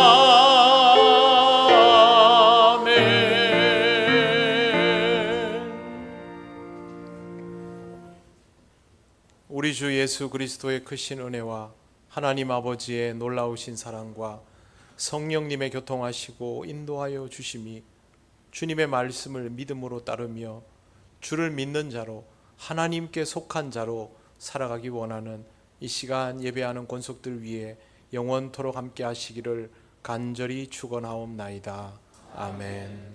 우리 주 예수 그리스도의 크신 은혜와 하나님 아버지의 놀라우신 사랑과 성령님의 교통하시고 인도하여 주심이 주님의 말씀을 믿음으로 따르며 주를 믿는 자로 하나님께 속한 자로 살아가기 원하는 이 시간 예배하는 권속들 위에 영원토록 함께 하시기를 간절히 축원하옵나이다. 아멘.